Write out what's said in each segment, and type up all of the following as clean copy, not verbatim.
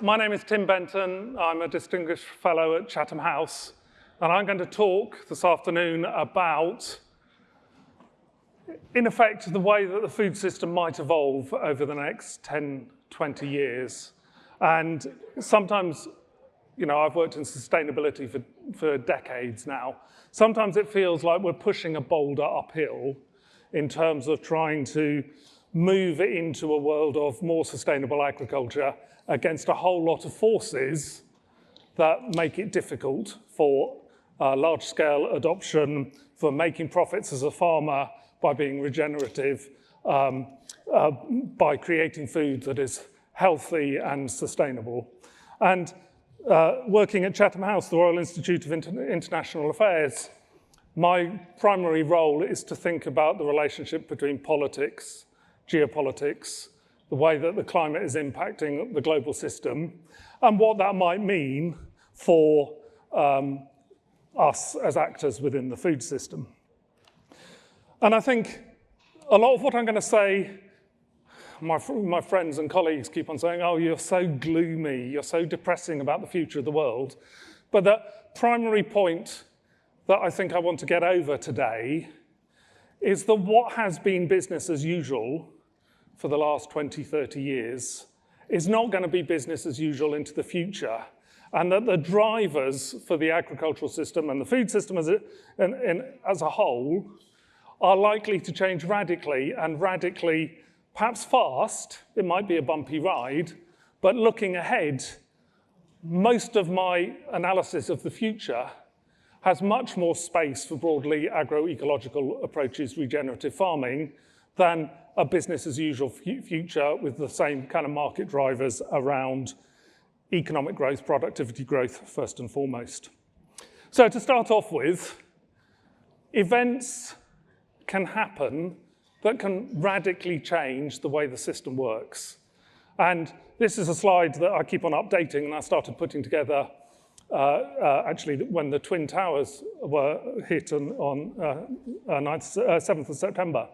My name is Tim Benton. I'm a distinguished fellow at Chatham House, and I'm going to talk this afternoon about, in effect, the way that the food system might evolve over the next 10, 20 years. And sometimes, I've worked in sustainability for decades now. Sometimes it feels like we're pushing a boulder uphill in terms of trying to move into a world of more sustainable agriculture against a whole lot of forces that make it difficult for large-scale adoption, for making profits as a farmer by being regenerative, by creating food that is healthy and sustainable. And working at Chatham House, the Royal Institute of International Affairs, my primary role is to think about the relationship between politics, geopolitics, the way that the climate is impacting the global system, and what that might mean for us as actors within the food system. And I think a lot of what I'm going to say, my friends and colleagues keep on saying, oh, you're so gloomy, you're so depressing about the future of the world. But the primary point that I think I want to get over today is that what has been business as usual for the last 20, 30 years is not going to be business as usual into the future, and that the drivers for the agricultural system and the food system as a whole are likely to change radically, and radically, perhaps fast. It might be a bumpy ride, but looking ahead, most of my analysis of the future has much more space for broadly agroecological approaches, regenerative farming, than a business as usual future with the same kind of market drivers around economic growth, productivity growth, first and foremost. So to start off with, events can happen that can radically change the way the system works. And this is a slide that I keep on updating, and I started putting together actually when the Twin Towers were hit on 7th of September.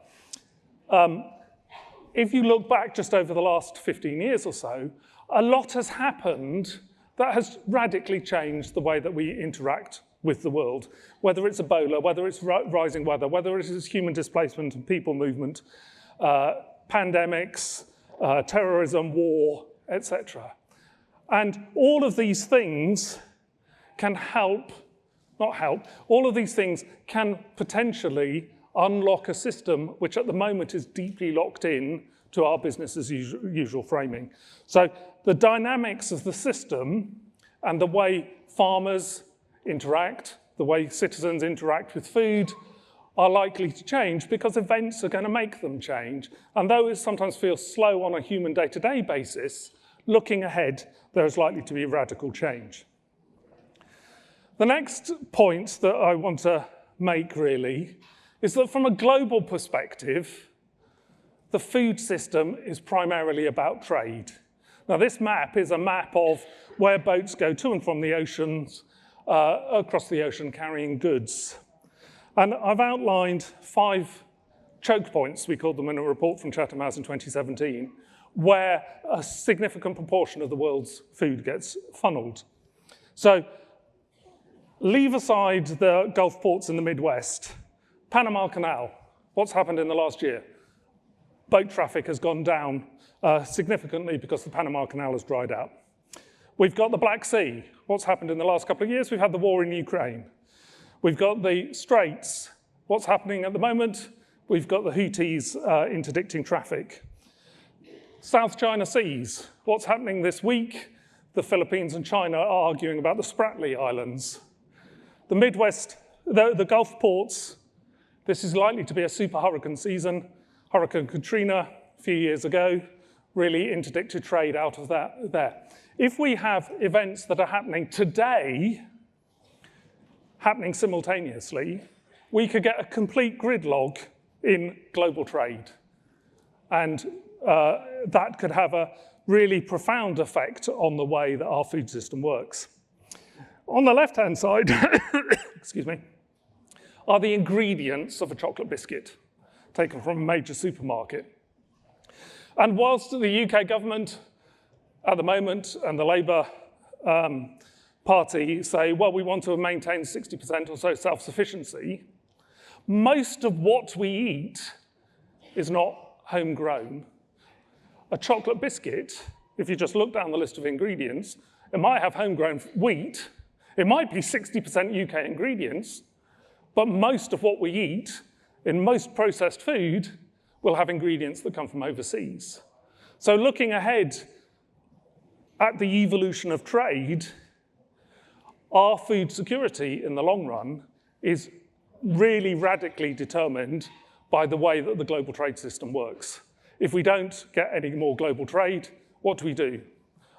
If you look back just over the last 15 years or so, a lot has happened that has radically changed the way that we interact with the world, whether it's Ebola, whether it's rising weather, whether it is human displacement and people movement, pandemics, terrorism, war, etc. And all of these things can all of these things can potentially unlock a system which at the moment is deeply locked in to our business as usual framing. So the dynamics of the system and the way farmers interact, the way citizens interact with food are likely to change because events are going to make them change. And though it sometimes feels slow on a human day-to-day basis, looking ahead, there is likely to be radical change. The next point that I want to make really is that from a global perspective, the food system is primarily about trade. Now, this map is a map of where boats go to and from the oceans, across the ocean carrying goods. And I've outlined 5 choke points, we called them in a report from Chatham House in 2017, where a significant proportion of the world's food gets funneled. So leave aside the Gulf ports in the Midwest. Panama Canal, what's happened in the last year? Boat traffic has gone down significantly because the Panama Canal has dried out. We've got the Black Sea. What's happened in the last couple of years? We've had the war in Ukraine. We've got the Straits. What's happening at the moment? We've got the Houthis interdicting traffic. South China Seas. What's happening this week? The Philippines and China are arguing about the Spratly Islands. The Midwest, the Gulf ports, this is likely to be a super hurricane season. Hurricane Katrina a few years ago really interdicted trade out of that there. If we have events that are happening today, happening simultaneously, we could get a complete gridlock in global trade. And that could have a really profound effect on the way that our food system works. On the left-hand side, excuse me, are the ingredients of a chocolate biscuit taken from a major supermarket. And whilst the UK government at the moment, and the Labour Party say, well, we want to maintain 60% or so self-sufficiency, most of what we eat is not homegrown. A chocolate biscuit, if you just look down the list of ingredients, it might have homegrown wheat, it might be 60% UK ingredients, but most of what we eat in most processed food will have ingredients that come from overseas. So looking ahead at the evolution of trade, our food security in the long run is really radically determined by the way that the global trade system works. If we don't get any more global trade, what do?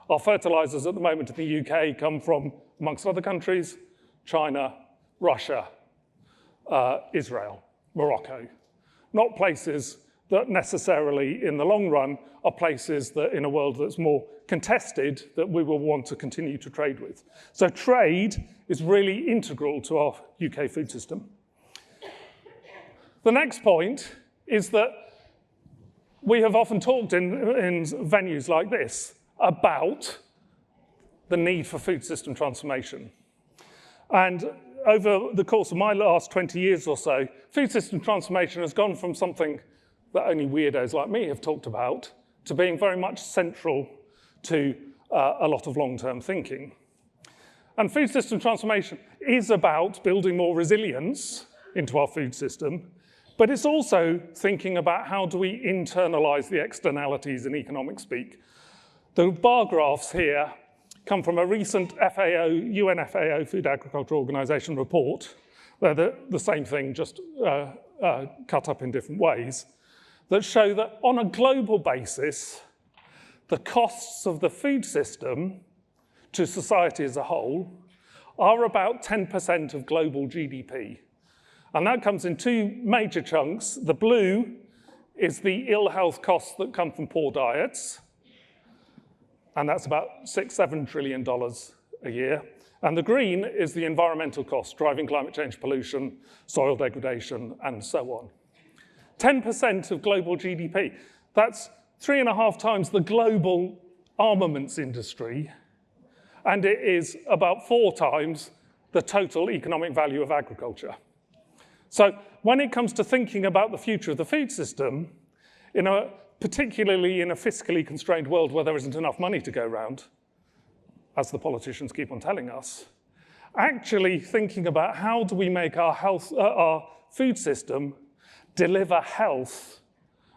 Our fertilizers at the moment in the UK come from, amongst other countries, China, Russia, Israel, Morocco. Not places that necessarily in the long run are places that in a world that's more contested that we will want to continue to trade with. So trade is really integral to our UK food system. The next point is that we have often talked in venues like this about the need for food system transformation. And over the course of my last 20 years or so, food system transformation has gone from something that only weirdos like me have talked about to being very much central to a lot of long-term thinking. And food system transformation is about building more resilience into our food system, but it's also thinking about how do we internalize the externalities in economic speak. The bar graphs here come from a recent UN FAO Food Agriculture Organization report. They're the same thing, just cut up in different ways, that show that on a global basis, the costs of the food system to society as a whole are about 10% of global GDP. And that comes in two major chunks. The blue is the ill health costs that come from poor diets, and that's about $6–7 trillion a year. And the green is the environmental costs, driving climate change, pollution, soil degradation, and so on. 10% of global GDP. That's 3.5 times the global armaments industry, and it is about 4 times the total economic value of agriculture. So when it comes to thinking about the future of the food system, particularly in a fiscally constrained world where there isn't enough money to go around, as the politicians keep on telling us, actually thinking about how do we make our food system deliver health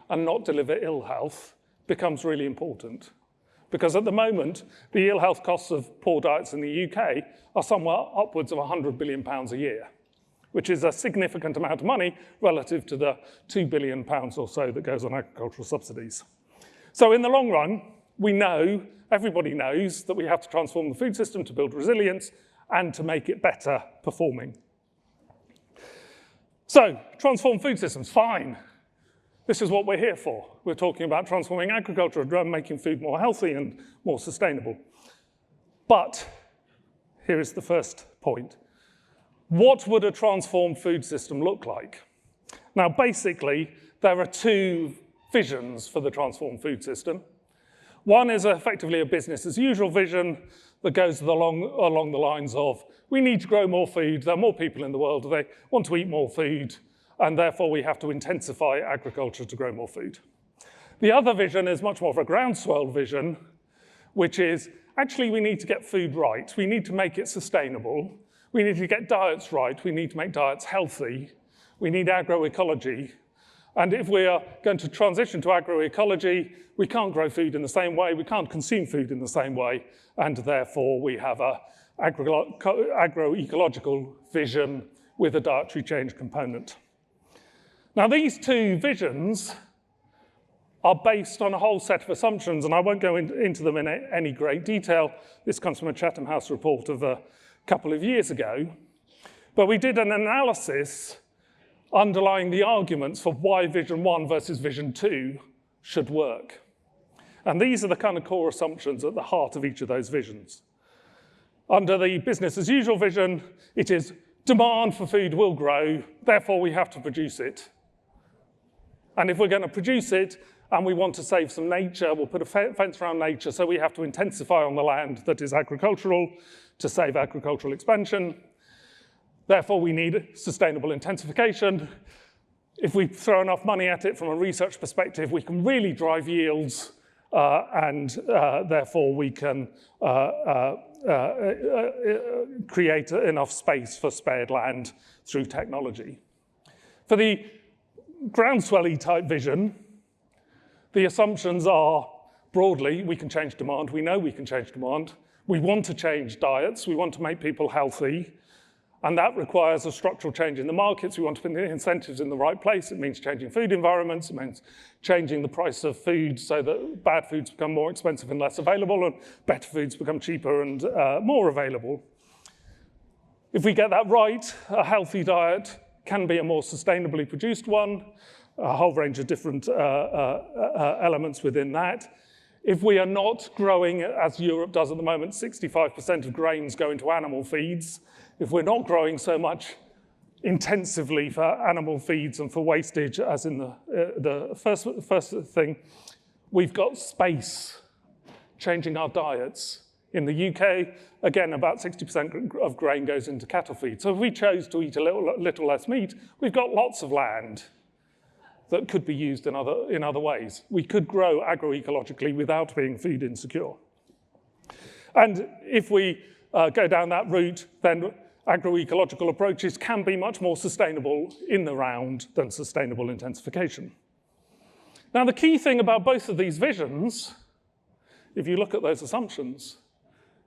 and not deliver ill health becomes really important. Because at the moment, the ill health costs of poor diets in the UK are somewhere upwards of £100 billion a year, which is a significant amount of money relative to the £2 billion or so that goes on agricultural subsidies. So in the long run, we know, everybody knows, that we have to transform the food system to build resilience and to make it better performing. So, transform food systems, fine. This is what we're here for. We're talking about transforming agriculture and making food more healthy and more sustainable. But here is the first point. What would a transformed food system look like? Now, basically, there are two visions for the transformed food system. One is effectively a business as usual vision that goes along the lines of, we need to grow more food, there are more people in the world, they want to eat more food, and therefore we have to intensify agriculture to grow more food. The other vision is much more of a groundswell vision, which is, actually we need to get food right, we need to make it sustainable, we need to get diets right, we need to make diets healthy, we need agroecology, and if we are going to transition to agroecology, we can't grow food in the same way, we can't consume food in the same way, and therefore we have an agroecological vision with a dietary change component. Now these two visions are based on a whole set of assumptions, and I won't go into them in any great detail. This comes from a Chatham House report of a couple of years ago, but we did an analysis underlying the arguments for why Vision 1 versus Vision 2 should work. And these are the kind of core assumptions at the heart of each of those visions. Under the business as usual vision, it is demand for food will grow, therefore we have to produce it. And if we're going to produce it, and we want to save some nature. We'll put a fence around nature, so we have to intensify on the land that is agricultural to save agricultural expansion. Therefore, we need sustainable intensification. If we throw enough money at it from a research perspective, we can really drive yields, and therefore we can create enough space for spared land through technology. For the Groundswell type vision, the assumptions are broadly, we can change demand. We know we can change demand. We want to change diets. We want to make people healthy. And that requires a structural change in the markets. We want to put the incentives in the right place. It means changing food environments. It means changing the price of food so that bad foods become more expensive and less available, and better foods become cheaper and more available. If we get that right, a healthy diet can be a more sustainably produced one, a whole range of different elements within that. If we are not growing, as Europe does at the moment, 65% of grains go into animal feeds. If we're not growing so much intensively for animal feeds and for wastage, as in the first thing, we've got space changing our diets. In the UK, again, about 60% of grain goes into cattle feed. So if we chose to eat a little less meat, we've got lots of land that could be used in other ways. We could grow agroecologically without being food insecure. And if we go down that route, then agroecological approaches can be much more sustainable in the round than sustainable intensification. Now, the key thing about both of these visions, if you look at those assumptions,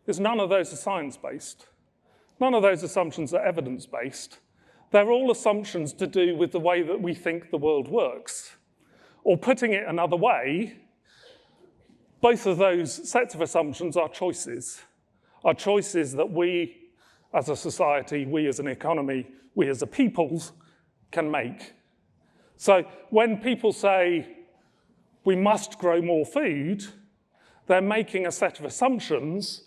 is none of those are science-based. None of those assumptions are evidence-based. They're all assumptions to do with the way that we think the world works. Or putting it another way, both of those sets of assumptions are choices that we as a society, we as an economy, we as a people can make. So when people say we must grow more food, they're making a set of assumptions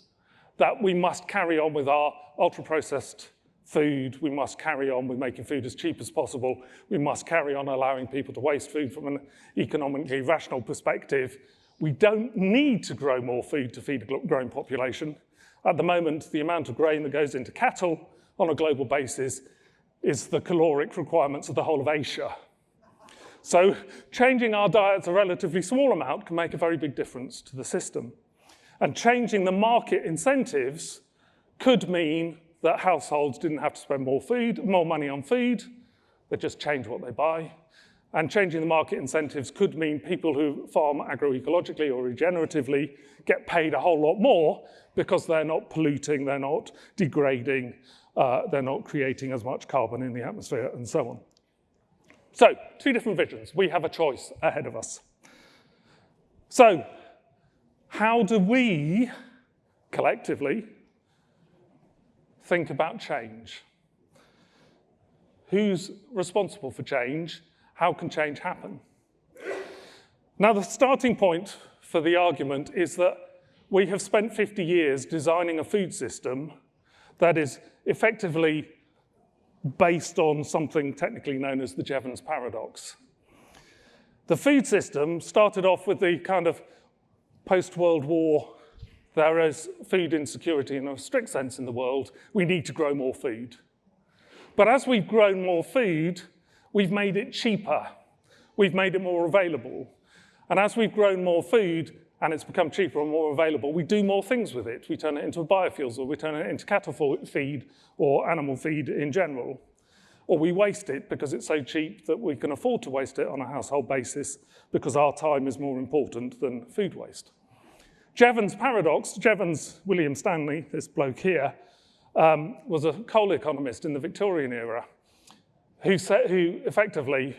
that we must carry on with our ultra-processed food, we must carry on with making food as cheap as possible, we must carry on allowing people to waste food from an economically rational perspective. We don't need to grow more food to feed a growing population. At the moment, the amount of grain that goes into cattle on a global basis is the caloric requirements of the whole of Asia. So changing our diets a relatively small amount can make a very big difference to the system. And changing the market incentives could mean that households didn't have to spend more money on food, they just change what they buy. And changing the market incentives could mean people who farm agroecologically or regeneratively get paid a whole lot more because they're not polluting, they're not degrading, they're not creating as much carbon in the atmosphere and so on. So, two different visions. We have a choice ahead of us. So, how do we, collectively, think about change? Who's responsible for change? How can change happen? Now, the starting point for the argument is that we have spent 50 years designing a food system that is effectively based on something technically known as the Jevons paradox. The food system started off with the kind of post-World War, there is food insecurity in a strict sense in the world, we need to grow more food. But as we've grown more food, we've made it cheaper, we've made it more available. And as we've grown more food and it's become cheaper and more available, we do more things with it. We turn it into biofuels, or we turn it into cattle feed or animal feed in general. Or we waste it because it's so cheap that we can afford to waste it on a household basis because our time is more important than food waste. Jevons paradox, Jevons, William Stanley, this bloke here, was a coal economist in the Victorian era who effectively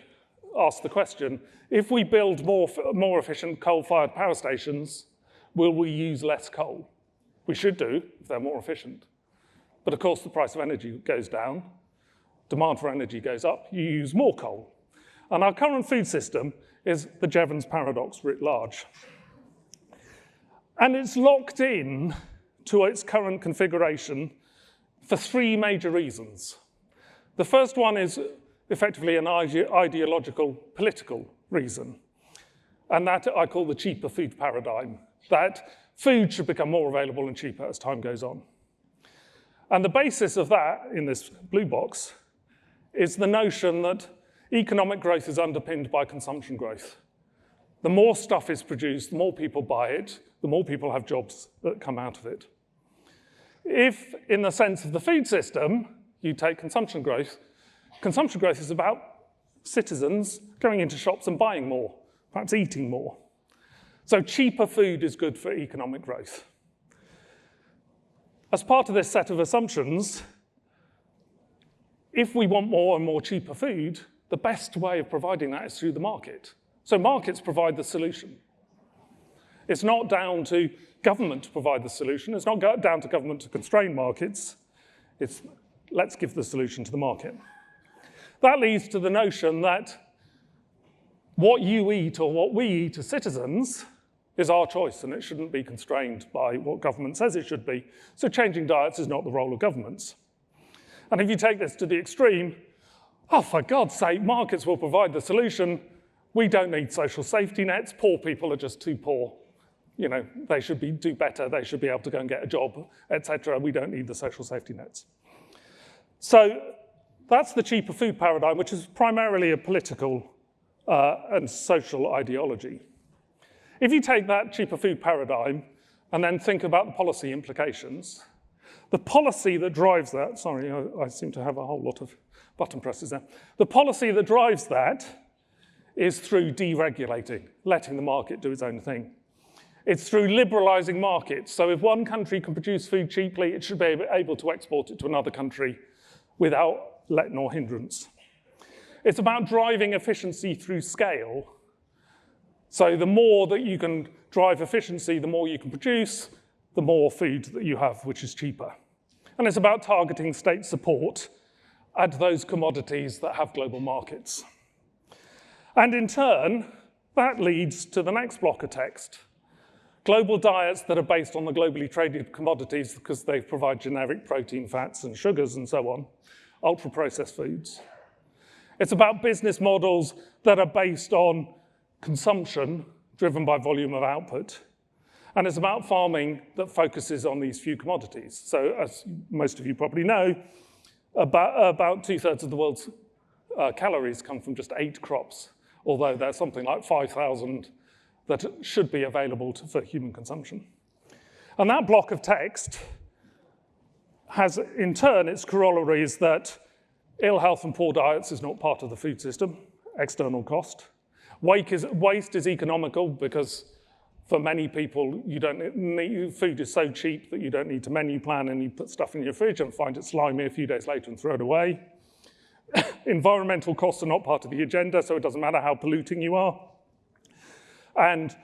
asked the question, if we build more efficient coal-fired power stations, will we use less coal? We should do if they're more efficient. But of course, the price of energy goes down, demand for energy goes up, you use more coal. And our current food system is the Jevons paradox writ large. And it's locked in to its current configuration for three major reasons. The first one is effectively an ideological, political reason. and that I call the cheaper food paradigm, that food should become more available and cheaper as time goes on. And the basis of that, in this blue box, is the notion that economic growth is underpinned by consumption growth. The more stuff is produced, the more people buy it, the more people have jobs that come out of it. If, in the sense of the food system, you take consumption growth is about citizens going into shops and buying more, perhaps eating more. So cheaper food is good for economic growth. As part of this set of assumptions, if we want more and more cheaper food, the best way of providing that is through the market. So markets provide the solution. It's not down to government to provide the solution. It's not down to government to constrain markets. It's let's give the solution to the market. That leads to the notion that what you eat or what we eat as citizens is our choice, and it shouldn't be constrained by what government says it should be. So changing diets is not the role of governments. And if you take this to the extreme, oh, for God's sake, markets will provide the solution. We don't need social safety nets. Poor people are just too poor. You know, they should do better. They should be able to go and get a job, etc. We don't need the social safety nets. So that's the cheaper food paradigm, which is primarily a political and social ideology. If you take that cheaper food paradigm and then think about the policy implications, the policy that drives that, sorry, I seem to have a whole lot of button presses there. The policy that drives that is through deregulating, letting the market do its own thing. It's through liberalizing markets. So if one country can produce food cheaply, it should be able to export it to another country without let nor hindrance. It's about driving efficiency through scale. So the more that you can drive efficiency, the more you can produce, the more food that you have, which is cheaper. And it's about targeting state support at those commodities that have global markets. And in turn, that leads to the next block of text. Global diets that are based on the globally traded commodities because they provide generic protein, fats, and sugars and so on, ultra-processed foods. It's about business models that are based on consumption driven by volume of output. And it's about farming that focuses on these few commodities. So as most of you probably know, about 2/3 of the world's calories come from just 8 crops, although there's something like 5,000 that should be available for human consumption. And that block of text has, in turn, its corollaries that ill health and poor diets is not part of the food system, external cost. Waste is economical because for many people, food is so cheap that you don't need to menu plan and you put stuff in your fridge and find it slimy a few days later and throw it away. Environmental costs are not part of the agenda, so it doesn't matter how polluting you are. And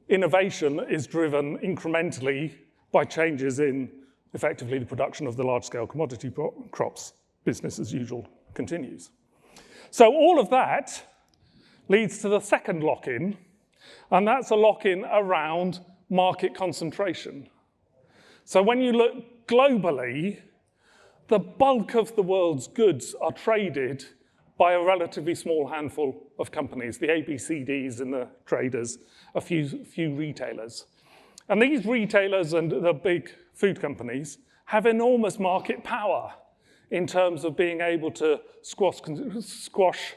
innovation is driven incrementally by changes in, effectively, the production of the large-scale commodity crops. Business as usual continues. So all of that leads to the second lock-in, and that's a lock-in around market concentration. So when you look globally, the bulk of the world's goods are traded by a relatively small handful of companies, the ABCDs and the traders, a few retailers. And these retailers and the big food companies have enormous market power in terms of being able to squash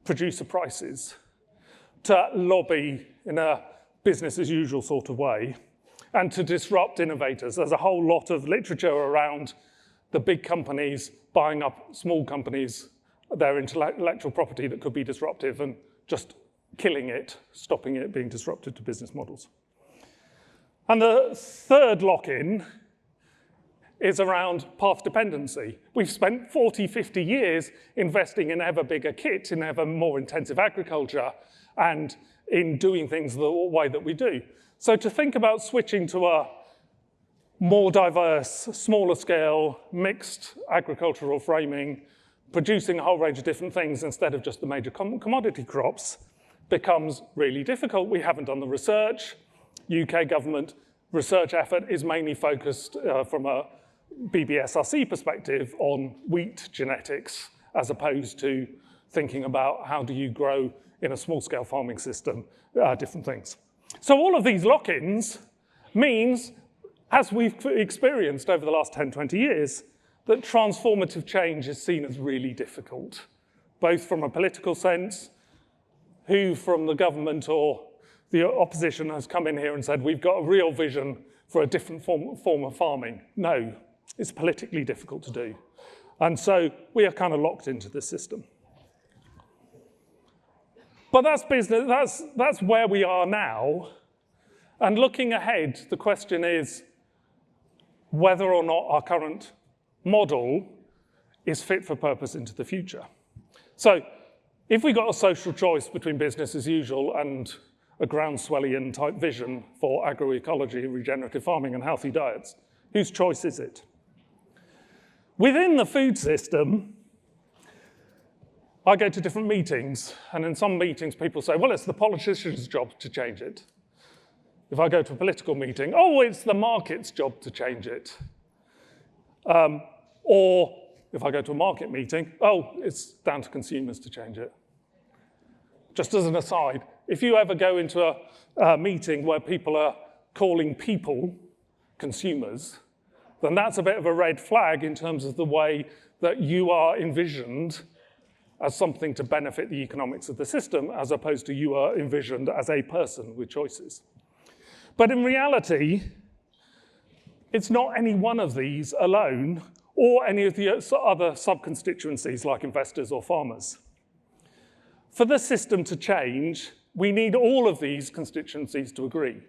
producer prices, to lobby in a business as usual sort of way, and to disrupt innovators. There's a whole lot of literature around the big companies buying up small companies, their intellectual property that could be disruptive, and just killing it, stopping it being disruptive to business models. And the third lock-in is around path dependency. We've spent 40, 50 years investing in ever bigger kit, in ever more intensive agriculture, and in doing things the way that we do. So to think about switching to a more diverse, smaller scale, mixed agricultural framing, producing a whole range of different things instead of just the major commodity crops becomes really difficult. We haven't done the research. UK government research effort is mainly focused from a BBSRC perspective on wheat genetics as opposed to thinking about how do you grow in a small-scale farming system, different things. So all of these lock-ins means, as we've experienced over the last 10, 20 years, that transformative change is seen as really difficult, both from a political sense, who from the government or the opposition has come in here and said, we've got a real vision for a different form of farming. No, it's politically difficult to do. And so we are kind of locked into this system. But that's business, that's where we are now. And looking ahead, the question is whether or not our current model is fit for purpose into the future. So if we got a social choice between business as usual and a Groundswellian type vision for agroecology, regenerative farming and healthy diets, whose choice is it? Within the food system, I go to different meetings, and in some meetings people say, well, it's the politician's job to change it. If I go to a political meeting, oh, it's the market's job to change it. Or if I go to a market meeting, oh, it's down to consumers to change it. Just as an aside, if you ever go into a meeting where people are calling people consumers, then that's a bit of a red flag in terms of the way that you are envisioned as something to benefit the economics of the system, as opposed to you are envisioned as a person with choices. But in reality, it's not any one of these alone or any of the other sub-constituencies like investors or farmers. For the system to change, we need all of these constituencies to agree.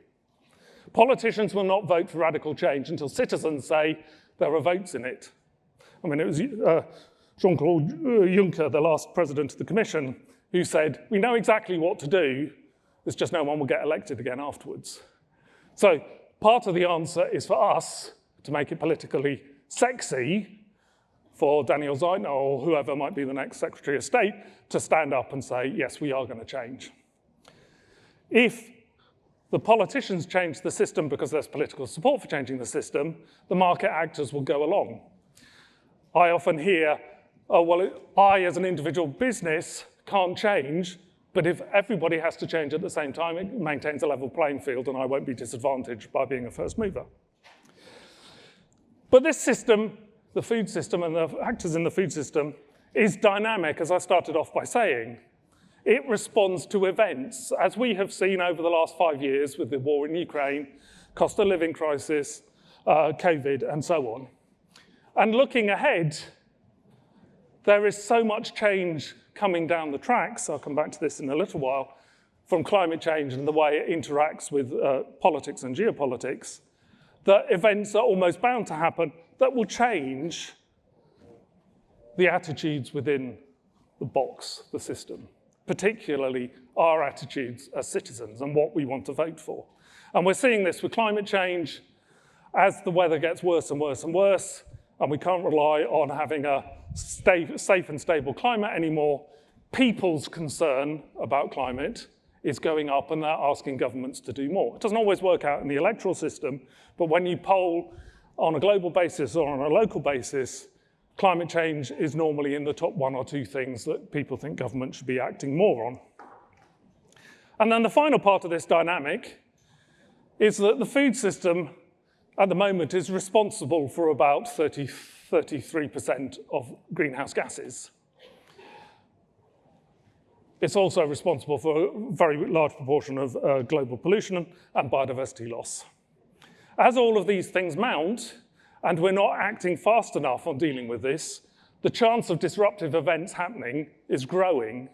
Politicians will not vote for radical change until citizens say there are votes in it. I mean, it was Jean-Claude Juncker, the last president of the Commission, who said, we know exactly what to do, there's just no one will get elected again afterwards. So part of the answer is for us to make it politically sexy for Daniel Zeitner or whoever might be the next Secretary of State to stand up and say, yes, we are going to change. If the politicians change the system because there's political support for changing the system, the market actors will go along. I often hear, oh, well, I as an individual business can't change, but if everybody has to change at the same time, it maintains a level playing field and I won't be disadvantaged by being a first mover. But this system, the food system and the actors in the food system, is dynamic, as I started off by saying. It responds to events, as we have seen over the last 5 years with the war in Ukraine, cost of living crisis, COVID, and so on. And looking ahead, there is so much change coming down the tracks, I'll come back to this in a little while, from climate change and the way it interacts with politics and geopolitics, that events are almost bound to happen that will change the attitudes within the box, the system, particularly our attitudes as citizens and what we want to vote for. And we're seeing this with climate change as the weather gets worse and worse and worse, and we can't rely on having a safe and stable climate anymore. People's concern about climate is going up and they're asking governments to do more. It doesn't always work out in the electoral system, but when you poll on a global basis or on a local basis, climate change is normally in the top 1 or 2 things that people think government should be acting more on. And then the final part of this dynamic is that the food system at the moment is responsible for about 33% of greenhouse gases. It's also responsible for a very large proportion of global pollution and biodiversity loss. As all of these things mount, and we're not acting fast enough on dealing with this, the chance of disruptive events happening is growing.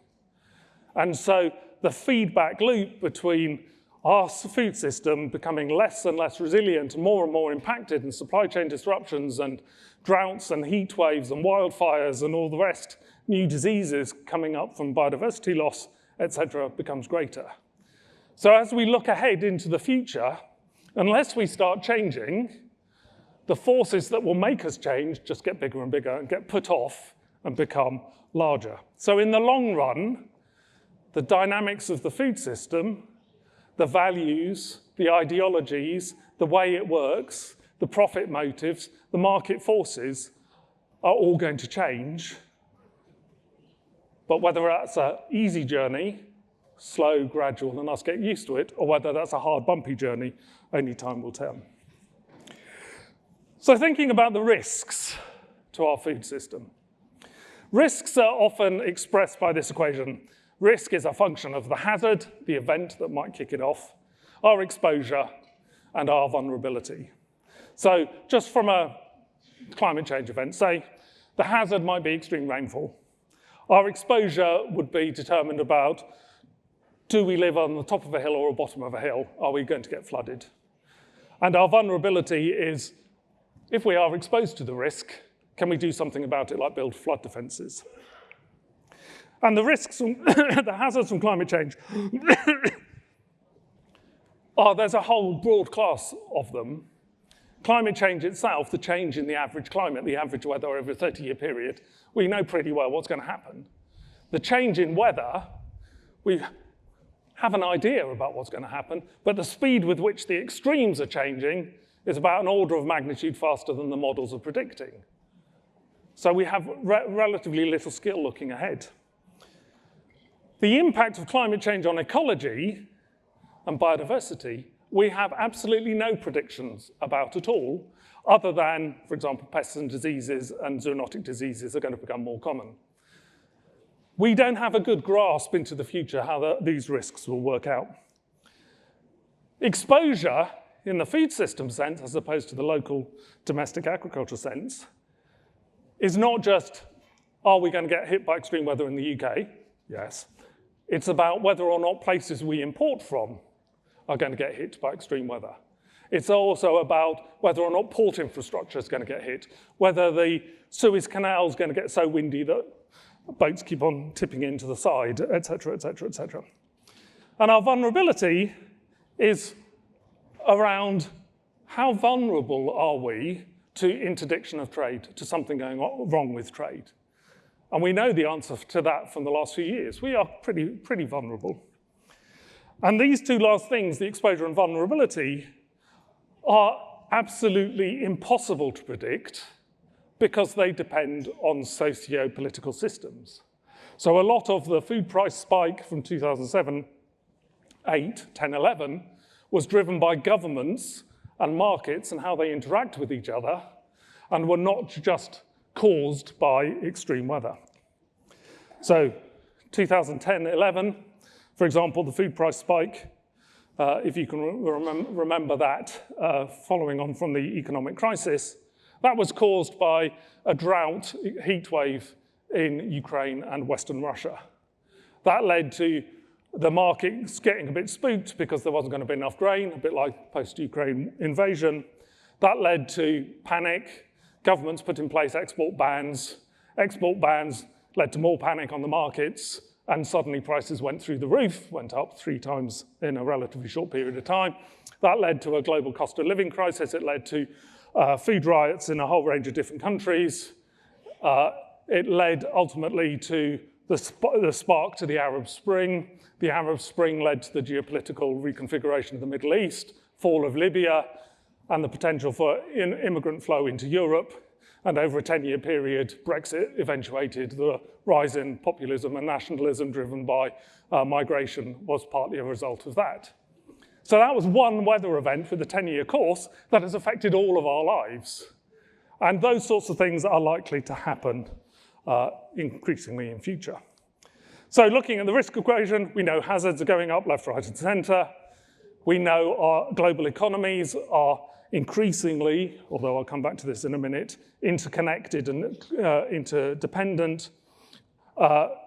And so the feedback loop between our food system becoming less and less resilient and more impacted, and supply chain disruptions and droughts and heat waves and wildfires and all the rest, new diseases coming up from biodiversity loss, etc., becomes greater. So as we look ahead into the future, unless we start changing, the forces that will make us change just get bigger and bigger and get put off and become larger. So in the long run, the dynamics of the food system, the values, the ideologies, the way it works, the profit motives, the market forces are all going to change. But whether that's an easy journey, slow, gradual, and us get used to it, or whether that's a hard, bumpy journey, only time will tell. So thinking about the risks to our food system. Risks are often expressed by this equation. Risk is a function of the hazard, the event that might kick it off, our exposure, and our vulnerability. So just from a climate change event, say the hazard might be extreme rainfall. Our exposure would be determined about, do we live on the top of a hill or the bottom of a hill? Are we going to get flooded? And our vulnerability is, if we are exposed to the risk, can we do something about it, like build flood defenses? And the risks, the hazards from climate change, there's a whole broad class of them. Climate change itself, the change in the average climate, the average weather over a 30-year period, we know pretty well what's going to happen. The change in weather, we have an idea about what's going to happen, but the speed with which the extremes are changing is about an order of magnitude faster than the models are predicting. So we have relatively little skill looking ahead. The impact of climate change on ecology and biodiversity, we have absolutely no predictions about at all, other than, for example, pests and diseases and zoonotic diseases are going to become more common. We don't have a good grasp into the future how these risks will work out. Exposure in the food system sense, as opposed to the local domestic agriculture sense, is not just, are we going to get hit by extreme weather in the UK? Yes. It's about whether or not places we import from are going to get hit by extreme weather. It's also about whether or not port infrastructure is going to get hit, whether the Suez Canal is going to get so windy that boats keep on tipping into the side, et cetera, et cetera, et cetera. And our vulnerability is around how vulnerable are we to interdiction of trade, to something going wrong with trade. And we know the answer to that from the last few years. We are pretty vulnerable. And these two last things, the exposure and vulnerability, are absolutely impossible to predict because they depend on socio-political systems. So a lot of the food price spike from 2007, 8, 10, 11 was driven by governments and markets and how they interact with each other, and were not just caused by extreme weather. So 2010-11, for example, the food price spike, if you can remember that, following on from the economic crisis, that was caused by a drought, heat wave in Ukraine and Western Russia. That led to the markets getting a bit spooked because there wasn't going to be enough grain, a bit like post-Ukraine invasion. That led to panic. Governments put in place export bans. Export bans led to more panic on the markets, and suddenly prices went through the roof, went up 3 times in a relatively short period of time. That led to a global cost of living crisis. It led to food riots in a whole range of different countries. It led ultimately to the spark to the Arab Spring. The Arab Spring led to the geopolitical reconfiguration of the Middle East, fall of Libya, and the potential for immigrant flow into Europe. And over a 10-year period, Brexit eventuated. The rise in populism and nationalism driven by migration was partly a result of that. So that was one weather event with a 10-year course that has affected all of our lives. And those sorts of things are likely to happen increasingly in future. So looking at the risk equation, we know hazards are going up left, right, and center. We know our global economies are increasingly, although I'll come back to this in a minute, interconnected and interdependent,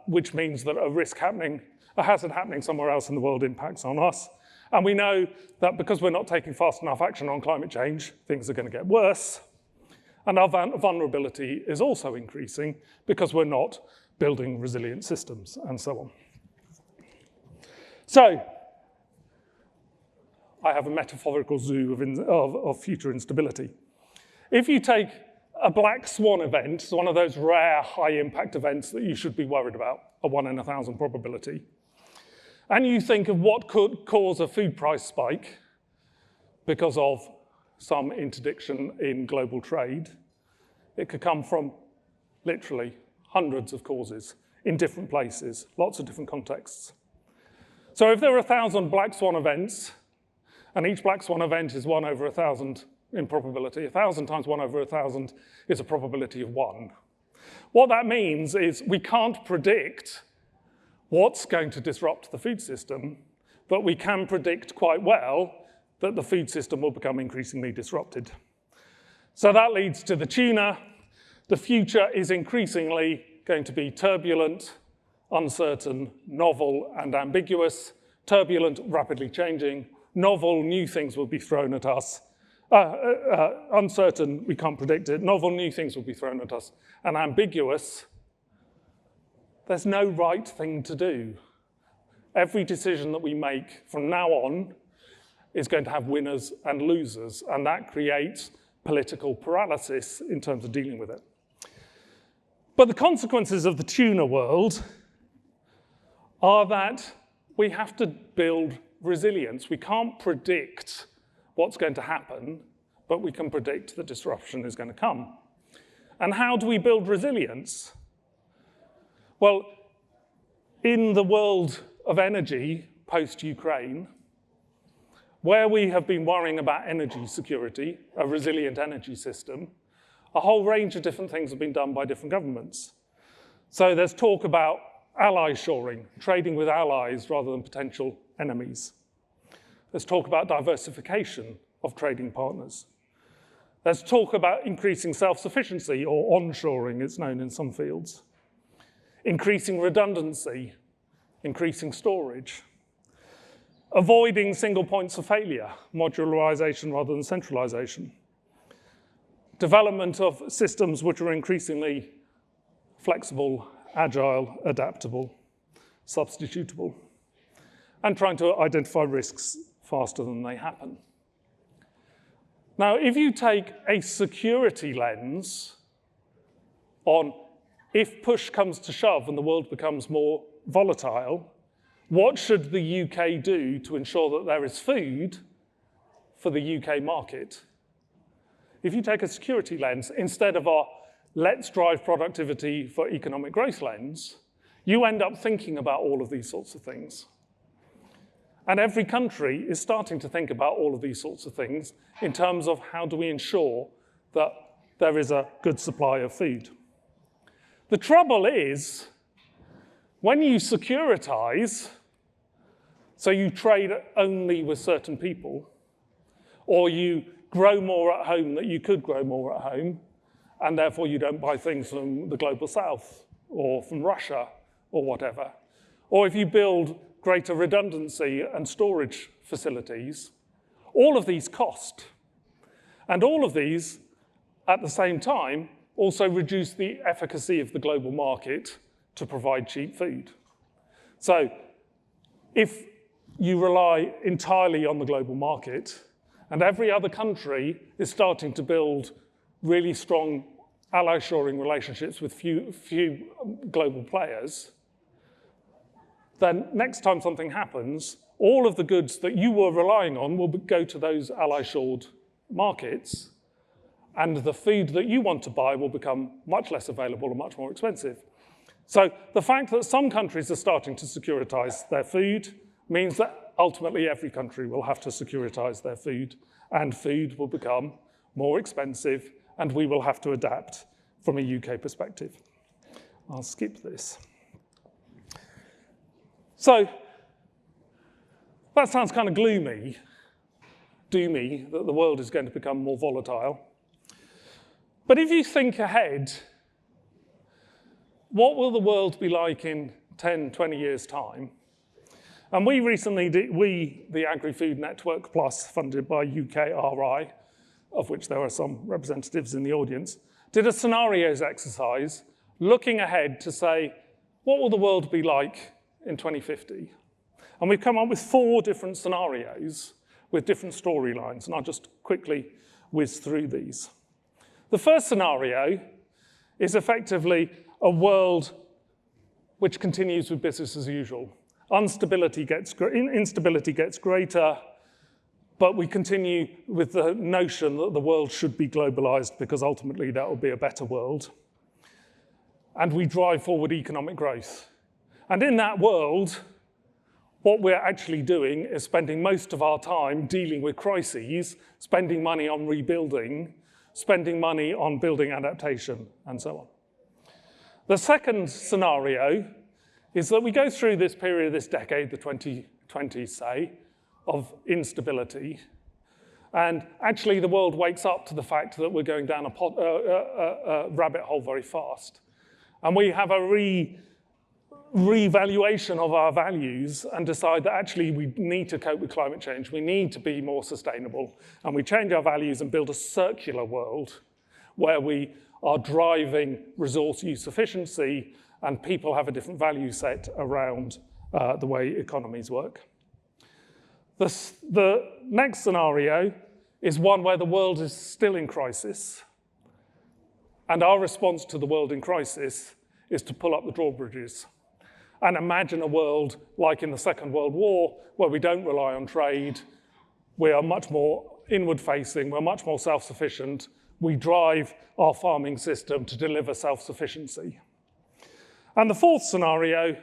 which means that a hazard happening somewhere else in the world impacts on us. And we know that because we're not taking fast enough action on climate change, things are going to get worse. And our vulnerability is also increasing because we're not building resilient systems and so on. So I have a metaphorical zoo of future instability. If you take a black swan event, one of those rare high impact events that you should be worried about, a 1 in 1,000 probability, and you think of what could cause a food price spike because of some interdiction in global trade, it could come from literally hundreds of causes. in different places, lots of different contexts. So if there are 1,000 black swan events, and each black swan event is 1 over 1,000 in probability, 1,000 times 1 over 1,000 is a probability of 1. What that means is we can't predict what's going to disrupt the food system, but we can predict quite well that the food system will become increasingly disrupted. So that leads to the tuna. The future is increasingly going to be turbulent, uncertain, novel, and ambiguous. Turbulent, rapidly changing. Novel, new things will be thrown at us. Uncertain, we can't predict it. Novel, new things will be thrown at us. And ambiguous, there's no right thing to do. Every decision that we make from now on is going to have winners and losers, and that creates political paralysis in terms of dealing with it. But the consequences of the tuna world are that we have to build resilience. We can't predict what's going to happen, but we can predict that disruption is going to come. And how do we build resilience? Well, in the world of energy post-Ukraine, where we have been worrying about energy security, a resilient energy system, a whole range of different things have been done by different governments. So there's talk about ally shoring, trading with allies rather than potential enemies. There's talk about diversification of trading partners. There's talk about increasing self-sufficiency, or onshoring, it's known in some fields. Increasing redundancy, increasing storage. Avoiding single points of failure, modularization rather than centralization. Development of systems which are increasingly flexible, agile, adaptable, substitutable, and trying to identify risks faster than they happen. Now, if you take a security lens on if push comes to shove and the world becomes more volatile, what should the UK do to ensure that there is food for the UK market? If you take a security lens, instead of a let's drive productivity for economic growth lens, you end up thinking about all of these sorts of things. And every country is starting to think about all of these sorts of things in terms of how do we ensure that there is a good supply of food. The trouble is, when you securitize, so you trade only with certain people, or you grow more at home that you could grow more at home, and therefore you don't buy things from the global south or from Russia or whatever. Or if you build greater redundancy and storage facilities, all of these cost. And all of these, at the same time, also reduce the efficacy of the global market to provide cheap food. So if you rely entirely on the global market, and every other country is starting to build really strong ally shoring relationships with few global players, then next time something happens, all of the goods that you were relying on will go to those ally shored markets, and the food that you want to buy will become much less available and much more expensive. So the fact that some countries are starting to securitize their food means that ultimately every country will have to securitize their food, and food will become more expensive, and we will have to adapt from a UK perspective. I'll skip this. So that sounds kind of gloomy, doomy, that the world is going to become more volatile. But if you think ahead, what will the world be like in 10, 20 years' time? And we recently did, the Agri-Food Network Plus, funded by UKRI, of which there are some representatives in the audience, did a scenarios exercise looking ahead to say, what will the world be like in 2050? And we've come up with 4 different scenarios with different storylines, and I'll just quickly whiz through these. The first scenario is effectively a world which continues with business as usual. Instability gets greater, but we continue with the notion that the world should be globalized because ultimately that will be a better world. and we drive forward economic growth. And in that world, what we're actually doing is spending most of our time dealing with crises, spending money on rebuilding, spending money on building adaptation, and so on. The second scenario is that we go through this period of this decade, the 2020s, say, of instability, and actually the world wakes up to the fact that we're going down a rabbit hole very fast. And we have a revaluation of our values and decide that actually we need to cope with climate change. We need to be more sustainable. And we change our values and build a circular world where we are driving resource use efficiency and people have a different value set around the way economies work. The next scenario is one where the world is still in crisis. And our response to the world in crisis is to pull up the drawbridges and imagine a world like in the Second World War, where we don't rely on trade, we are much more inward-facing, we're much more self-sufficient, we drive our farming system to deliver self-sufficiency. And the fourth scenario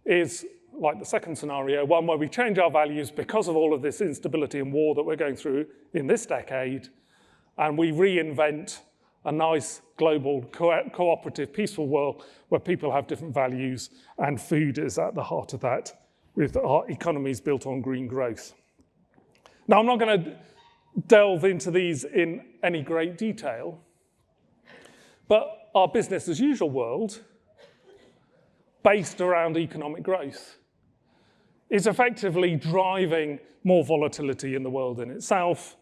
is, like the second scenario, one where we change our values because of all of this instability and war that we're going through in this decade, and we reinvent a nice, global, cooperative, peaceful world where people have different values, and food is at the heart of that, with our economies built on green growth. Now, I'm not going to delve into these in any great detail, but our business as usual world, based around economic growth, is effectively driving more volatility in the world in itself.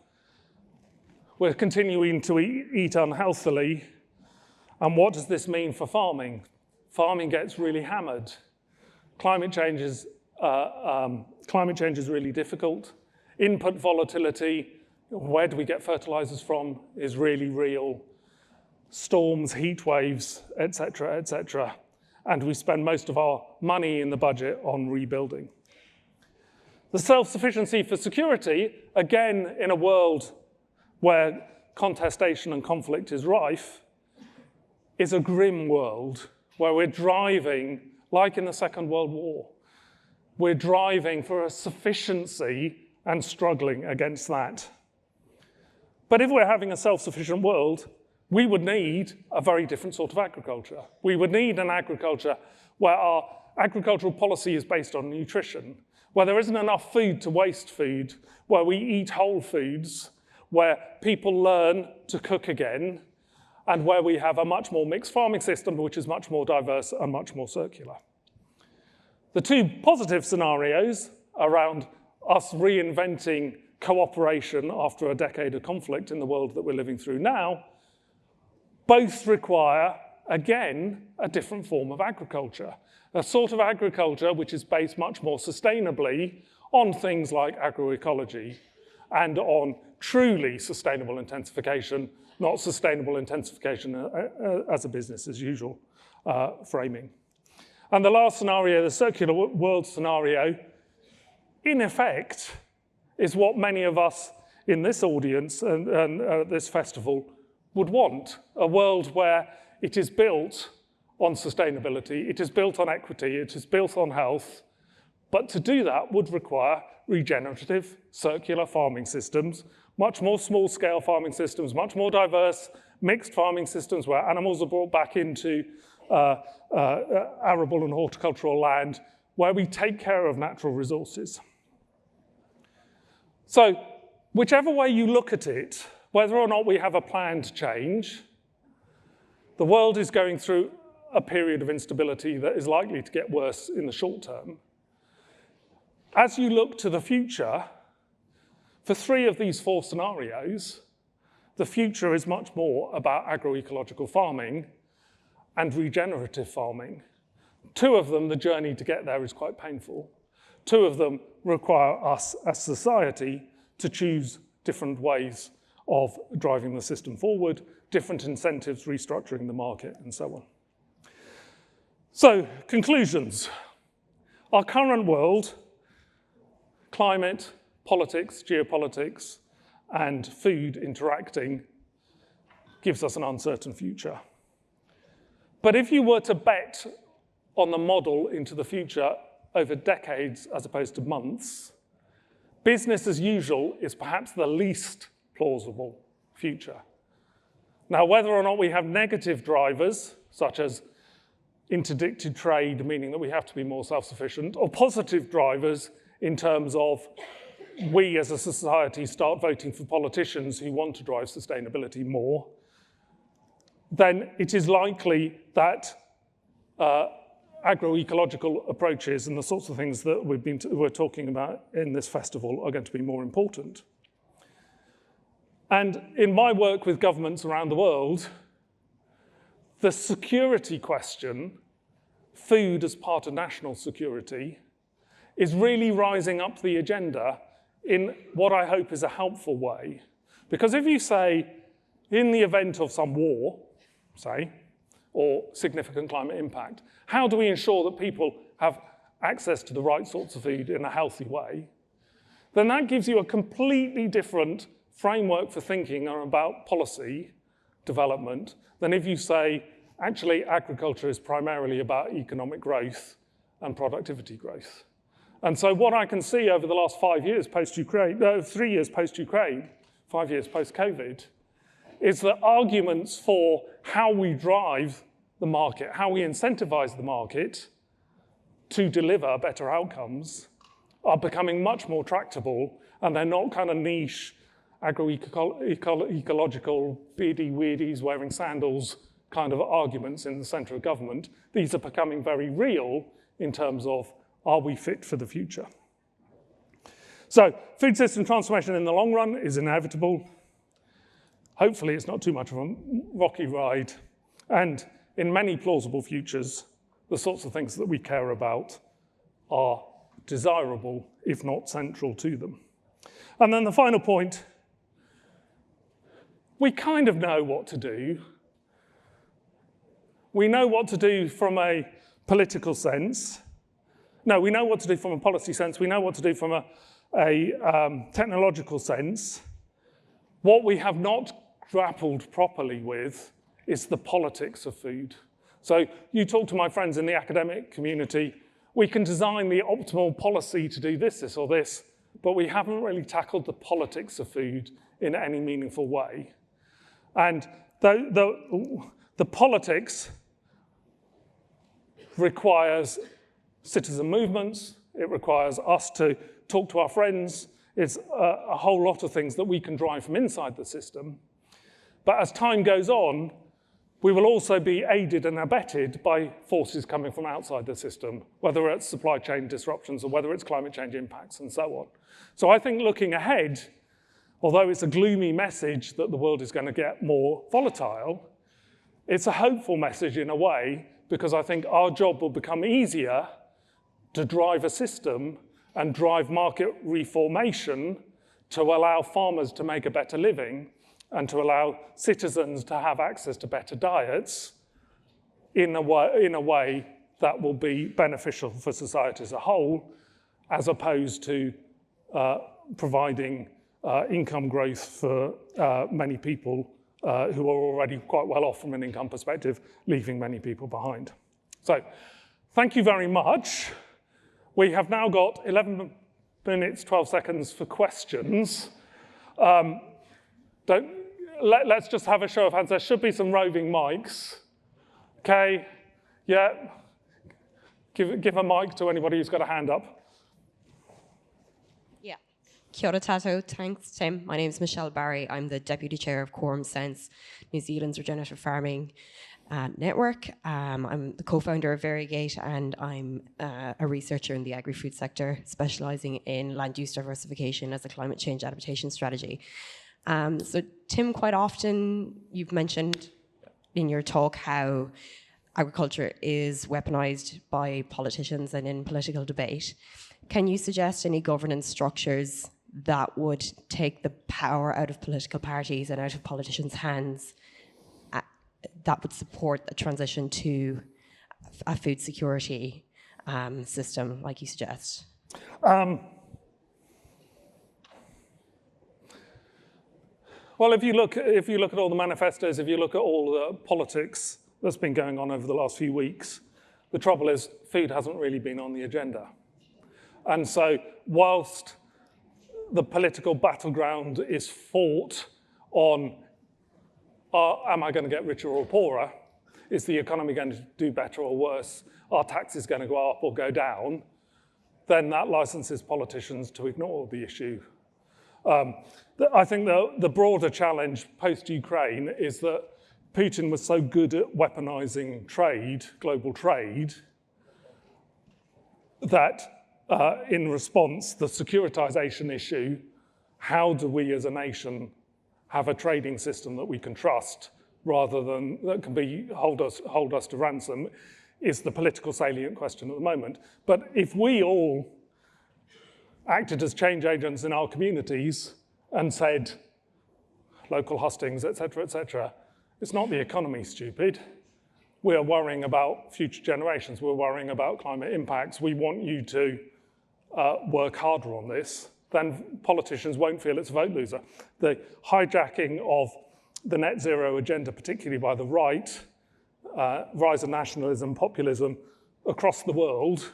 We're continuing to eat unhealthily. And what does this mean for farming? Farming gets really hammered. Climate change is really difficult. Input volatility, where do we get fertilizers from, is really real. Storms, heat waves, et cetera, and we spend most of our money in the budget on rebuilding. The self-sufficiency for security, again, in a world where contestation and conflict is rife, is a grim world where we're driving, like in the Second World War, we're driving for a sufficiency and struggling against that. But if we're having a self-sufficient world, we would need a very different sort of agriculture. We would need an agriculture where our agricultural policy is based on nutrition, where there isn't enough food to waste food, where we eat whole foods, where people learn to cook again, and where we have a much more mixed farming system, which is much more diverse and much more circular. The two positive scenarios around us reinventing cooperation after a decade of conflict in the world that we're living through now, both require, again, a different form of agriculture. A sort of agriculture which is based much more sustainably on things like agroecology and on truly sustainable intensification, not sustainable intensification as a business as usual framing. And the last scenario, the circular world scenario, in effect, is what many of us in this audience and this festival would want. A world where it is built on sustainability, it is built on equity, it is built on health, but to do that would require regenerative, circular farming systems, much more small-scale farming systems, much more diverse, mixed farming systems where animals are brought back into arable and horticultural land, where we take care of natural resources. So, whichever way you look at it, whether or not we have a plan to change, the world is going through a period of instability that is likely to get worse in the short term. As you look to the future, for 3 of these 4 scenarios, the future is much more about agroecological farming and regenerative farming. 2 of them, the journey to get there is quite painful. 2 of them require us as society to choose different ways of driving the system forward, different incentives, restructuring the market, and so on. So, conclusions. Our current world, climate, politics, geopolitics, and food interacting, gives us an uncertain future. But if you were to bet on the model into the future over decades as opposed to months, business as usual is perhaps the least plausible future. Now, whether or not we have negative drivers, such as interdicted trade, meaning that we have to be more self-sufficient, or positive drivers in terms of we as a society start voting for politicians who want to drive sustainability more, then it is likely that agroecological approaches and the sorts of things that we're talking about in this festival are going to be more important. And in my work with governments around the world, the security question, food as part of national security, is really rising up the agenda in what I hope is a helpful way. Because if you say, in the event of some war, say, or significant climate impact, how do we ensure that people have access to the right sorts of food in a healthy way? Then that gives you a completely different framework for thinking about policy development than if you say, actually, agriculture is primarily about economic growth and productivity growth. And so what I can see over the last 5 years post-Ukraine, 3 years post-Ukraine, 5 years post-COVID, is that arguments for how we drive the market, how we incentivize the market to deliver better outcomes are becoming much more tractable, and they're not kind of niche agroecological beardy-weirdies wearing sandals kind of arguments in the center of government. These are becoming very real in terms of, are we fit for the future? So food system transformation in the long run is inevitable. Hopefully it's not too much of a rocky ride. And in many plausible futures, the sorts of things that we care about are desirable, if not central to them. And then the final point, we kind of know what to do. We know what to do from a political sense. No, we know what to do from a policy sense. We know what to do from a technological sense. What we have not grappled properly with is the politics of food. So you talk to my friends in the academic community, we can design the optimal policy to do this, or this, but we haven't really tackled the politics of food in any meaningful way. And the politics requires citizen movements, it requires us to talk to our friends, it's a whole lot of things that we can drive from inside the system. But as time goes on, we will also be aided and abetted by forces coming from outside the system, whether it's supply chain disruptions or whether it's climate change impacts and so on. So I think looking ahead, although it's a gloomy message that the world is going to get more volatile, it's a hopeful message in a way, because I think our job will become easier to drive a system and drive market reformation to allow farmers to make a better living and to allow citizens to have access to better diets in a way that will be beneficial for society as a whole, as opposed to providing income growth for many people who are already quite well off from an income perspective, leaving many people behind. So, thank you very much. We have now got 11 minutes, 12 seconds for questions. Let's just have a show of hands. There should be some roving mics. Okay, yeah. Give a mic to anybody who's got a hand up. Yeah. Kia ora tātou. Thanks, Tim. My name is Michelle Barry. I'm the Deputy Chair of Quorum Sense, New Zealand's regenerative farming network. I'm the co-founder of Variegate, and I'm a researcher in the agri-food sector, specialising in land use diversification as a climate change adaptation strategy. So Tim, quite often you've mentioned in your talk how agriculture is weaponized by politicians and in political debate. Can you suggest any governance structures that would take the power out of political parties and out of politicians' hands that would support the transition to a food security system, like you suggest? Well, if you look at all the manifestos, if you look at all the politics that's been going on over the last few weeks. The trouble is, food hasn't really been on the agenda. And so whilst the political battleground is fought on, am I going to get richer or poorer? Is the economy going to do better or worse? Are taxes going to go up or go down? Then that licenses politicians to ignore the issue. I think the broader challenge post-Ukraine is that Putin was so good at weaponizing trade, global trade, that in response, the securitization issue, how do we as a nation have a trading system that we can trust rather than that can hold us to ransom, is the political salient question at the moment. But if we all acted as change agents in our communities and said, local hustings, et cetera, it's not the economy, stupid. We're worrying about future generations. We're worrying about climate impacts. We want you to work harder on this. Then politicians won't feel it's a vote loser. The hijacking of the net zero agenda, particularly by the right, rise of nationalism, populism across the world,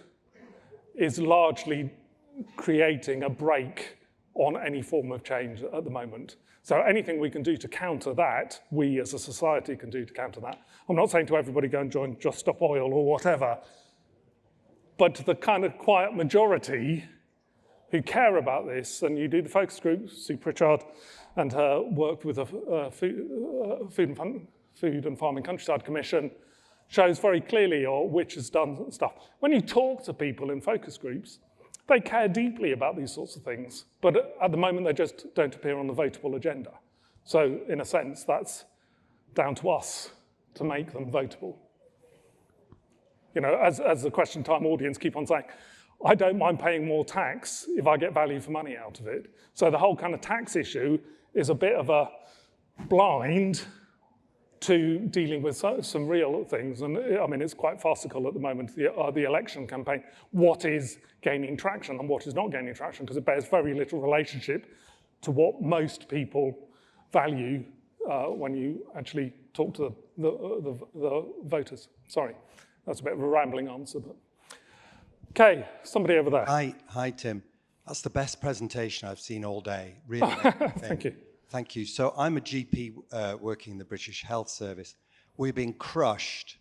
is largely creating a brake on any form of change at the moment. So anything we can do to counter that, we as a society can do to counter that. I'm not saying to everybody go and join Just Stop Oil or whatever, but to the kind of quiet majority who care about this, and you do the focus group, Sue Pritchard and her work with the Food and Farming Countryside Commission shows very clearly, or which has done stuff. When you talk to people in focus groups, they care deeply about these sorts of things, but at the moment they just don't appear on the votable agenda. So in a sense, that's down to us to make them votable. You know, as the question time audience keep on saying, I don't mind paying more tax if I get value for money out of it. So the whole kind of tax issue is a bit of a blind to dealing with some real things. And I mean, it's quite farcical at the moment, the election campaign. What is gaining traction and what is not gaining traction, because it bears very little relationship to what most people value when you actually talk to the voters. Sorry, that's a bit of a rambling answer. But. Okay, somebody over there. Hi, Tim. That's the best presentation I've seen all day, really. Thank you. Thank you. So I'm a GP working in the British Health Service. We're being crushed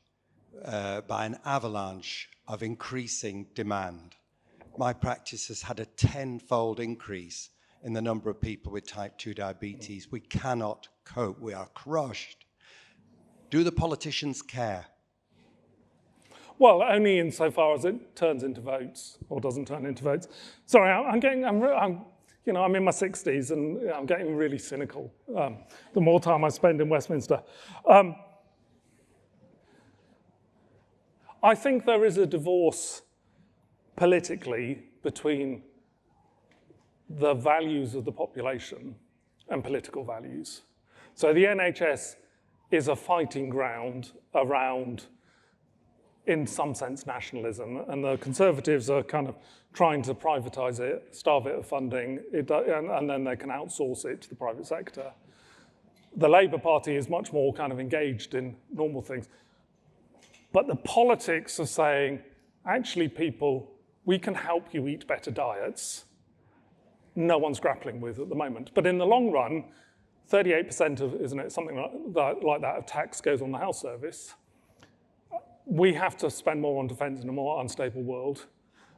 by an avalanche of increasing demand. My practice has had a 10-fold increase in the number of people with type 2 diabetes. We cannot cope. We are crushed. Do the politicians care? Well, only insofar as it turns into votes or doesn't turn into votes. Sorry, I'm in my 60s and I'm getting really cynical the more time I spend in Westminster. I think there is a divorce politically between the values of the population and political values. So the NHS is a fighting ground around, in some sense, nationalism, and the Conservatives are kind of trying to privatise it, starve it of funding, and then they can outsource it to the private sector. The Labour Party is much more kind of engaged in normal things. But the politics of saying, actually, people, we can help you eat better diets, no one's grappling with at the moment. But in the long run, 38% of, isn't it, something like that of tax goes on the health service. We have to spend more on defence in a more unstable world.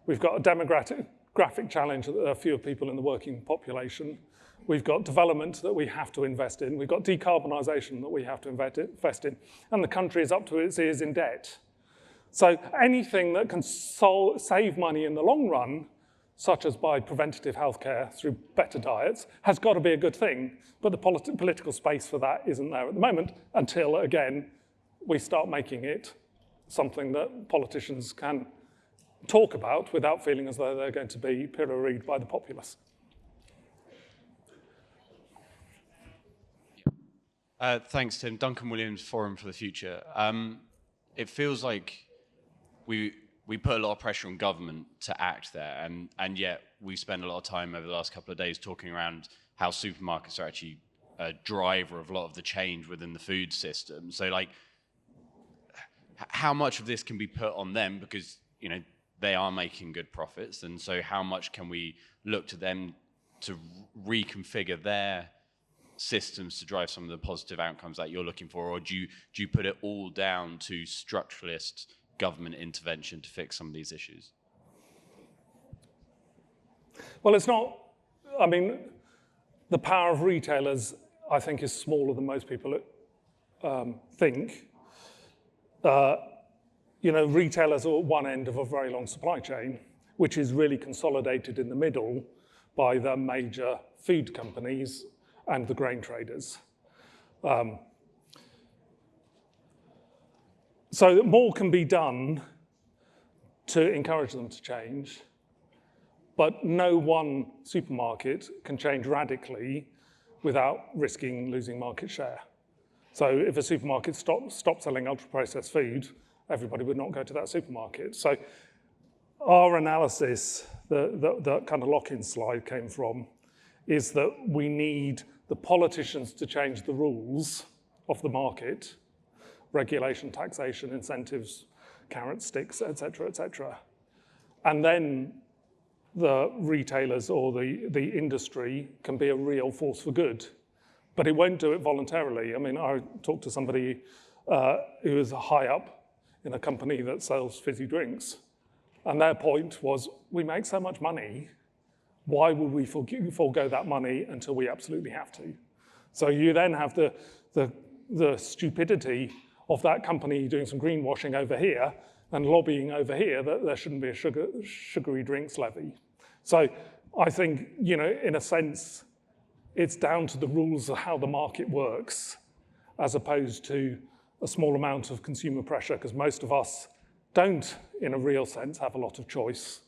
We've got a demographic challenge that there are fewer people in the working population. We've got development that we have to invest in. We've got decarbonisation that we have to invest in. And the country is up to its ears in debt. So anything that can save money in the long run, such as by preventative healthcare through better diets, has got to be a good thing. But the political space for that isn't there at the moment until, again, we start making it something that politicians can talk about without feeling as though they're going to be pilloried by the populace. Thanks, Tim. Duncan Williams, Forum for the Future. It feels like we put a lot of pressure on government to act there, and yet we spend a lot of time over the last couple of days talking around how supermarkets are actually a driver of a lot of the change within the food system. So, like, how much of this can be put on them because, you know, they are making good profits, and so how much can we look to them to reconfigure their systems to drive some of the positive outcomes that you're looking for, or do you put it all down to structuralist government intervention to fix some of these issues? Well, it's not, I mean, the power of retailers, I think, is smaller than most people think. You know, retailers are at one end of a very long supply chain, which is really consolidated in the middle by the major food companies and the grain traders. So more can be done to encourage them to change, but no one supermarket can change radically without risking losing market share. So if a supermarket stopped selling ultra-processed food, everybody would not go to that supermarket. So our analysis, the kind of lock-in slide came from, is that we need the politicians to change the rules of the market, regulation, taxation, incentives, carrot sticks, et cetera, and then the retailers or the industry can be a real force for good. But it won't do it voluntarily. I mean, I talked to somebody who is high up in a company that sells fizzy drinks, and their point was, we make so much money, why would we forego that money until we absolutely have to? So you then have the stupidity of that company doing some greenwashing over here and lobbying over here that there shouldn't be a sugary drinks levy. So I think, you know, in a sense, it's down to the rules of how the market works, as opposed to a small amount of consumer pressure, because most of us don't, in a real sense, have a lot of choice.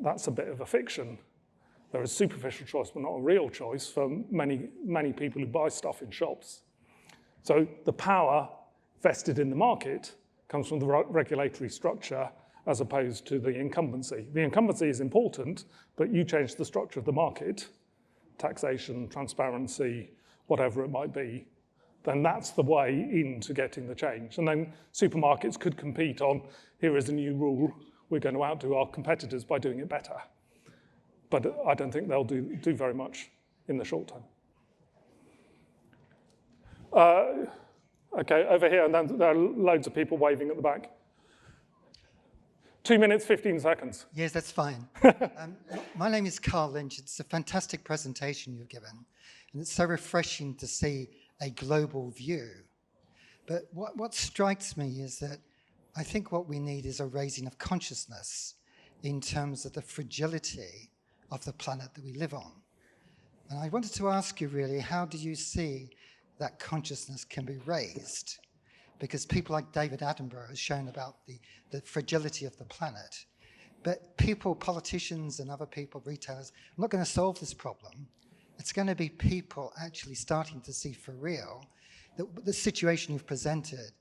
That's a bit of a fiction. There is superficial choice, but not a real choice for many, many people who buy stuff in shops. So the power vested in the market comes from the regulatory structure as opposed to the incumbency. The incumbency is important, but you change the structure of the market, taxation, transparency, whatever it might be, then that's the way into getting the change. And then supermarkets could compete on, here is a new rule, we're going to outdo our competitors by doing it better. But I don't think they'll do very much in the short term. Okay, over here, and then there are loads of people waving at the back. 2 minutes, 15 seconds. Yes, that's fine. My name is Carl Lynch. It's a fantastic presentation you've given, and it's so refreshing to see a global view. But what strikes me is that I think what we need is a raising of consciousness in terms of the fragility of the planet that we live on. And I wanted to ask you really, how do you see that consciousness can be raised? Because people like David Attenborough has shown about the fragility of the planet. But people, politicians and other people, retailers, are not going to solve this problem. It's going to be people actually starting to see for real that the situation you've presented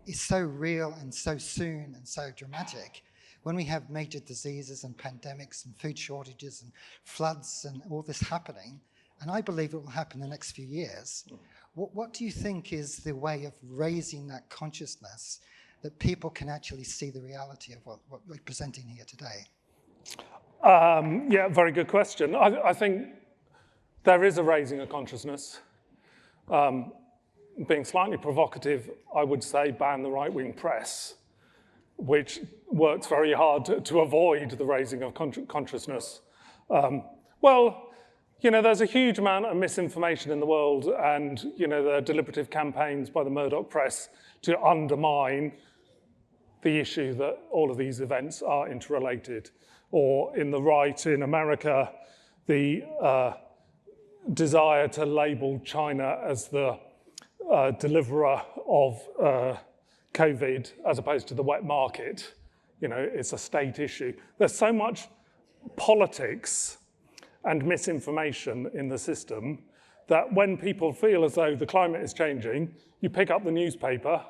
is so real and so soon and so dramatic. When we have major diseases and pandemics and food shortages and floods and all this happening, and I believe it will happen in the next few years, what do you think is the way of raising that consciousness that people can actually see the reality of what we're presenting here today? Yeah, very good question. I think there is a raising of consciousness. Being slightly provocative, I would say ban the right-wing press, which works very hard to avoid the raising of consciousness. Well, you know, there's a huge amount of misinformation in the world, and, you know, there are deliberative campaigns by the Murdoch press to undermine the issue that all of these events are interrelated. Or in the right in America, the desire to label China as the deliverer of COVID as opposed to the wet market. You know, it's a state issue. There's so much politics and misinformation in the system that when people feel as though the climate is changing, you pick up the newspaper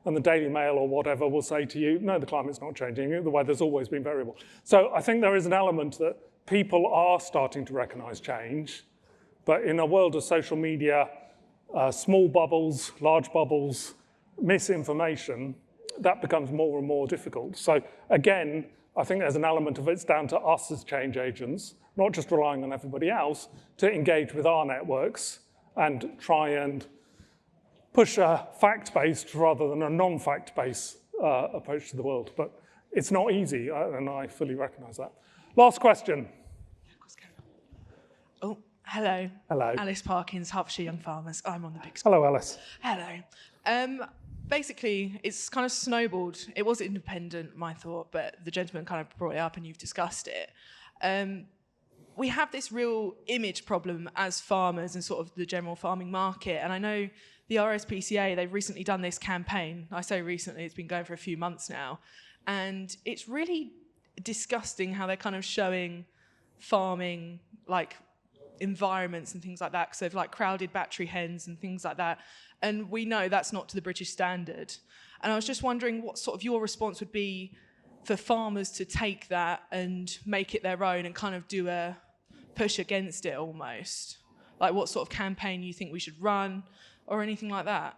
and the Daily Mail or whatever will say to you, no, the climate's not changing, the weather's always been variable. So I think there is an element that people are starting to recognize change, but in a world of social media, small bubbles, large bubbles, misinformation, that becomes more and more difficult. So again, I think there's an element of it's down to us as change agents, not just relying on everybody else, to engage with our networks and try and push a fact-based rather than a non-fact-based approach to the world. But it's not easy, and I fully recognise that. Last question. Oh, hello. Hello. Alice Parkins, Hertfordshire Young Farmers. I'm on the big screen. Hello, Alice. Hello. Basically, it's kind of snowballed. It was independent, my thought, but the gentleman kind of brought it up and you've discussed it. We have this real image problem as farmers and sort of the general farming market. And I know the RSPCA, they've recently done this campaign. I say recently, it's been going for a few months now. And it's really disgusting how they're kind of showing farming, like, environments and things like that, because they've like crowded battery hens and things like that. And we know that's not to the British standard. And I was just wondering what sort of your response would be for farmers to take that and make it their own and kind of do a push against it almost. Like what sort of campaign you think we should run or anything like that?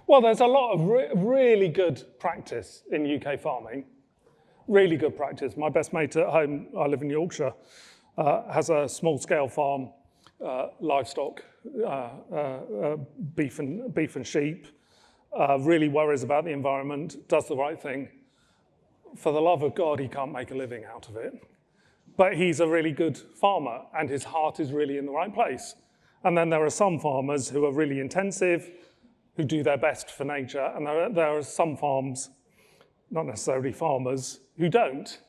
Well, there's a lot of really good practice in UK farming. Really good practice. My best mate at home, I live in Yorkshire, has a small-scale farm, livestock, beef and sheep, really worries about the environment, does the right thing. For the love of God, he can't make a living out of it. But he's a really good farmer, and his heart is really in the right place. And then there are some farmers who are really intensive, who do their best for nature, and there are some farms, not necessarily farmers, who don't.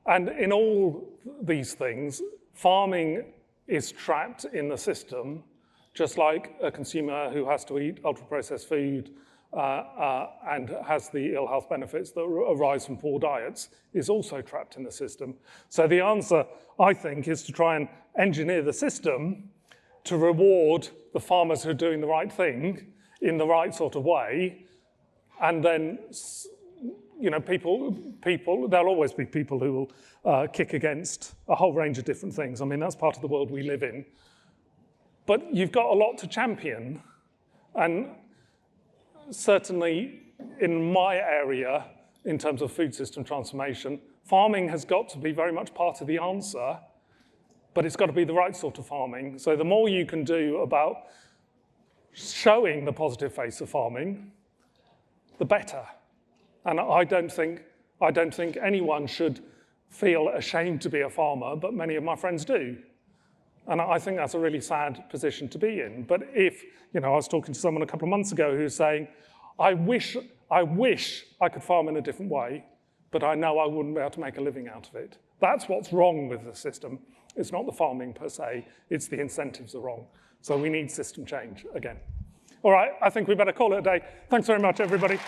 And in all these things, farming is trapped in the system, just like a consumer who has to eat ultra-processed food and has the ill health benefits that arise from poor diets is also trapped in the system. So the answer, I think, is to try and engineer the system to reward the farmers who are doing the right thing in the right sort of way, and then there'll always be people who will kick against a whole range of different things. I mean, that's part of the world we live in. But you've got a lot to champion. And certainly in my area, in terms of food system transformation, farming has got to be very much part of the answer, but it's got to be the right sort of farming. So the more you can do about showing the positive face of farming, the better. And I don't think anyone should feel ashamed to be a farmer, but many of my friends do. And I think that's a really sad position to be in. But if, I was talking to someone a couple of months ago who was saying, I wish I could farm in a different way, but I know I wouldn't be able to make a living out of it. That's what's wrong with the system. It's not the farming per se, it's the incentives are wrong. So we need system change again. All right, I think we better call it a day. Thanks very much, everybody.